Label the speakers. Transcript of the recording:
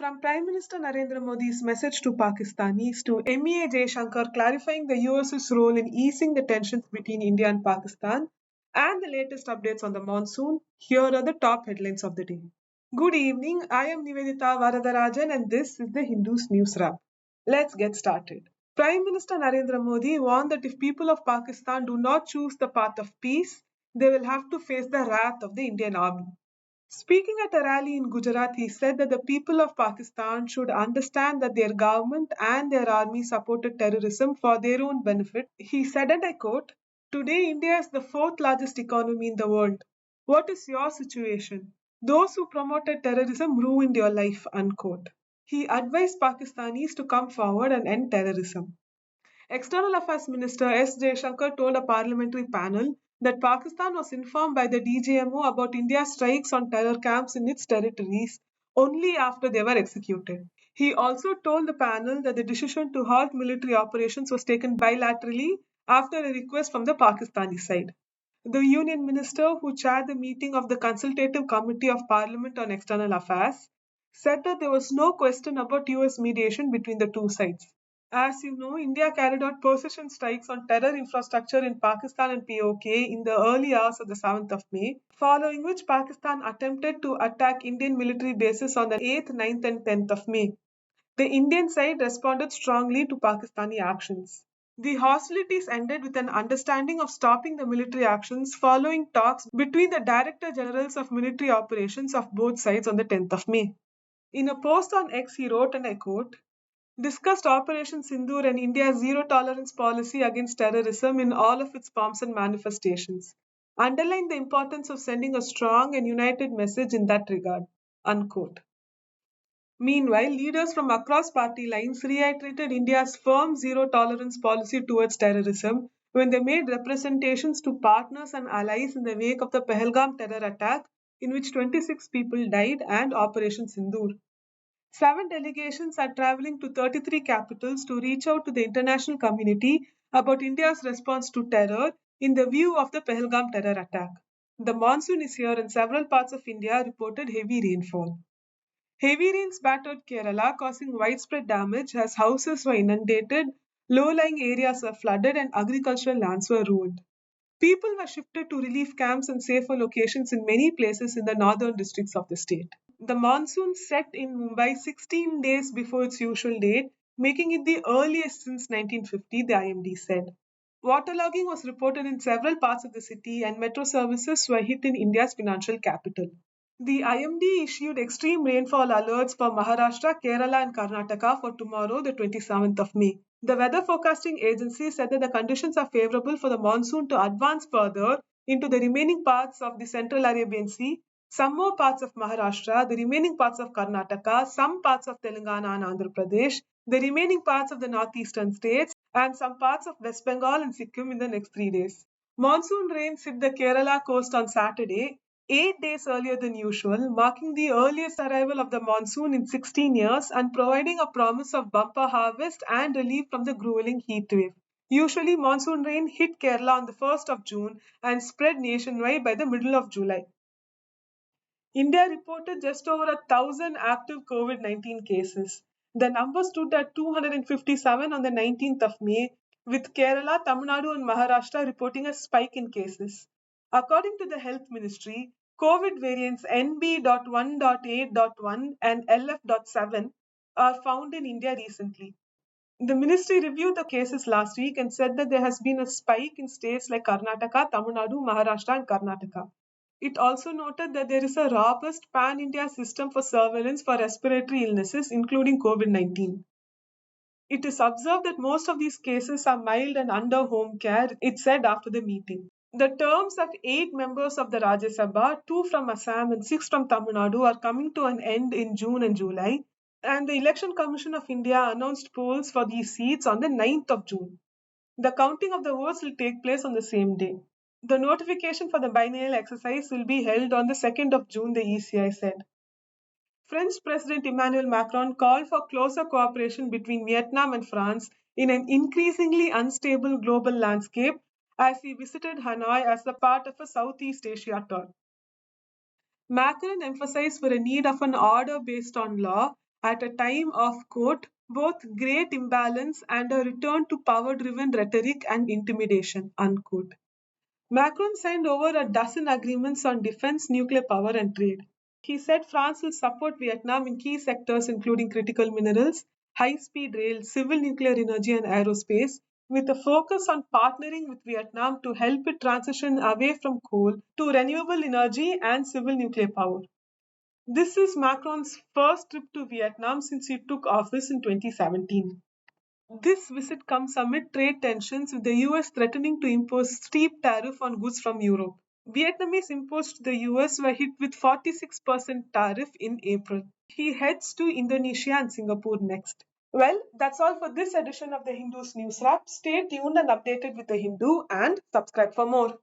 Speaker 1: From Prime Minister Narendra Modi's message to Pakistanis to MEA Jaishankar clarifying the US's role in easing the tensions between India and Pakistan, and the latest updates on the monsoon, here are the top headlines of the day. Good evening, I am Nivedita Varadarajan and this is the Hindu's News Wrap. Let's get started. Prime Minister Narendra Modi warned that if people of Pakistan do not choose the path of peace, they will have to face the wrath of the Indian army. Speaking at a rally in Gujarat, he said that the people of Pakistan should understand that their government and their army supported terrorism for their own benefit. He said, and I quote, "Today, India is the fourth largest economy in the world. What is your situation? Those who promoted terrorism ruined your life." Unquote. He advised Pakistanis to come forward and end terrorism. External Affairs Minister S. Jaishankar told a parliamentary panel that Pakistan was informed by the DGMO about India's strikes on terror camps in its territories only after they were executed. He also told the panel that the decision to halt military operations was taken bilaterally after a request from the Pakistani side. The Union Minister, who chaired the meeting of the Consultative Committee of Parliament on External Affairs, said that there was no question about US mediation between the two sides. As you know, India carried out precision strikes on terror infrastructure in Pakistan and POK in the early hours of the 7th of May, following which Pakistan attempted to attack Indian military bases on the 8th, 9th, and 10th of May. The Indian side responded strongly to Pakistani actions. The hostilities ended with an understanding of stopping the military actions following talks between the Director Generals of Military Operations of both sides on the 10th of May. In a post on X, he wrote, and I quote, "Discussed Operation Sindoor and India's zero tolerance policy against terrorism in all of its forms and manifestations. Underlined the importance of sending a strong and united message in that regard." Unquote. Meanwhile, leaders from across party lines reiterated India's firm zero tolerance policy towards terrorism when they made representations to partners and allies in the wake of the Pahalgam terror attack, in which 26 people died, and Operation Sindoor. 7 delegations are traveling to 33 capitals to reach out to the international community about India's response to terror in the view of the Pahalgam terror attack. The monsoon is here and several parts of India reported heavy rainfall. Heavy rains battered Kerala, causing widespread damage as houses were inundated, low-lying areas were flooded, and agricultural lands were ruined. People were shifted to relief camps and safer locations in many places in the northern districts of the state. The monsoon set in Mumbai 16 days before its usual date, making it the earliest since 1950, the IMD said. Waterlogging was reported in several parts of the city, and metro services were hit in India's financial capital. The IMD issued extreme rainfall alerts for Maharashtra, Kerala, and Karnataka for tomorrow, the 27th of May. The weather forecasting agency said that the conditions are favorable for the monsoon to advance further into the remaining parts of the Central Arabian Sea, some more parts of Maharashtra, the remaining parts of Karnataka, some parts of Telangana and Andhra Pradesh, the remaining parts of the northeastern states, and some parts of West Bengal and Sikkim in the next 3 days. Monsoon rains hit the Kerala coast on Saturday, 8 days earlier than usual, marking the earliest arrival of the monsoon in 16 years and providing a promise of bumper harvest and relief from the grueling heat wave. Usually, monsoon rain hit Kerala on the 1st of June and spread nationwide by the middle of July. India reported just over 1,000 active COVID-19 cases. The number stood at 257 on the 19th of May, with Kerala, Tamil Nadu, and Maharashtra reporting a spike in cases. According to the Health Ministry, COVID variants NB.1.8.1 and LF.7 are found in India recently. The ministry reviewed the cases last week and said that there has been a spike in states like Karnataka, Tamil Nadu, Maharashtra, and Karnataka. It also noted that there is a robust pan-India system for surveillance for respiratory illnesses, including COVID-19. It is observed that most of these cases are mild and under home care, it said after the meeting. The terms of 8 members of the Rajya Sabha, 2 from Assam and 6 from Tamil Nadu, are coming to an end in June and July, and the Election Commission of India announced polls for these seats on the 9th of June. The counting of the votes will take place on the same day. The notification for the biennial exercise will be held on the 2nd of June, the ECI said. French President Emmanuel Macron called for closer cooperation between Vietnam and France in an increasingly unstable global landscape as he visited Hanoi as a part of a Southeast Asia tour. Macron emphasized for a need of an order based on law at a time of, quote, both great imbalance and a return to power driven rhetoric and intimidation, unquote. Macron signed over a dozen agreements on defense, nuclear power, and trade. He said France will support Vietnam in key sectors including critical minerals, high speed rail, civil nuclear energy, and aerospace, with a focus on partnering with Vietnam to help it transition away from coal to renewable energy and civil nuclear power. This is Macron's first trip to Vietnam since he took office in 2017. This visit comes amid trade tensions, with the US threatening to impose steep tariff on goods from Europe. Vietnamese imports to the US were hit with 46% tariff in April. He heads to Indonesia and Singapore next. Well, that's all for this edition of the Hindu's News Wrap. Stay tuned and updated with the Hindu and subscribe for more.